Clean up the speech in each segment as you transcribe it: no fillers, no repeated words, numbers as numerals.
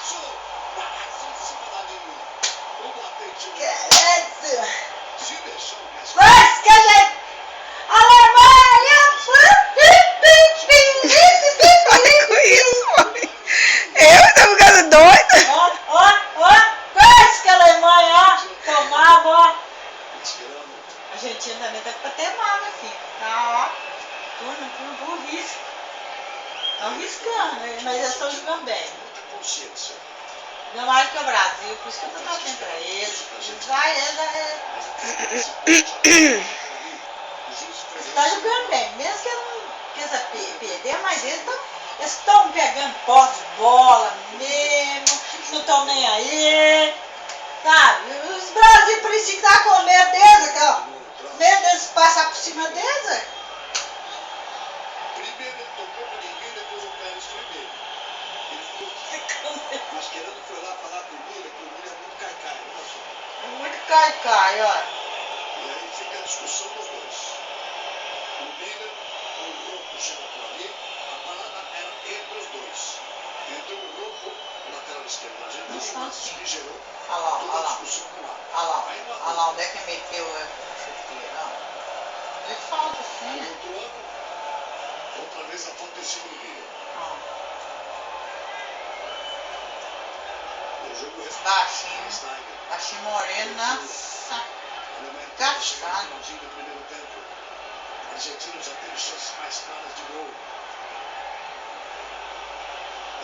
Para com isso, mãe. Eu tô ficando doida. Quase que a Alemanha, ó, tomava, ó. A Argentina também tá pra temar, meu filho. Tá, ó. Tudo burrice. Estão riscando, mas eles estão jogando bem. Não mais que o Brasil, por isso que eu tô torcendo pra eles. Tá jogando bem, mesmo que eles perder, mas eles estão pegando posse de bola mesmo, não estão nem aí, sabe? Os Brasil precisam estar com medo deles, aqui, ó. Medo deles passar por cima deles, ó. Primeiro ele tocou pra ninguém, depois o Pérez primeiro. Ele ficou masquerando, foi lá falar com o Miller, que o Miller é muito caicai, olha só. Muito caicai, ó. E aí fica a discussão dos dois. O Miller, o Rocco chega por ali, a parada era entre os dois. Então o Rocco, o lateral esquerdo da Argentina, que gerou toda a discussão com o lado. Olha lá, onde é que meteu esse aqui, ó. De falta, sim. No outro ano, outra vez a falta em cima do Miller. O jogo Baixinho moreno, nossa. Gastado. no primeiro tempo. A Argentina já teve chances mais claras de gol.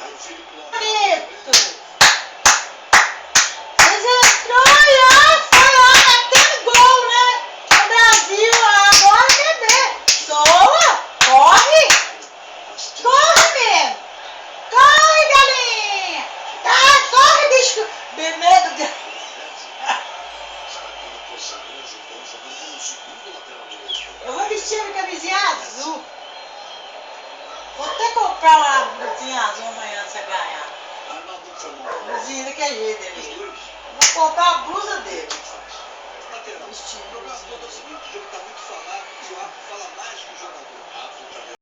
Aí o Filipe Preto! Mas entrou e ó, foi lá metendo gol, né? O Brasil agora quer ver. Soa! Corre! Corre mesmo! Corre, galinha! Tá, corre, bicho! Medo de... Eu vou vestir a camisinha azul. Vou até comprar uma blusinha azul amanhã se eu ganhar. Blusinha daquele jeito ali. Vou comprar a blusa dele. O problema todo é o seguinte, o jogo está muito falado e o árbitro fala mais que o jogador.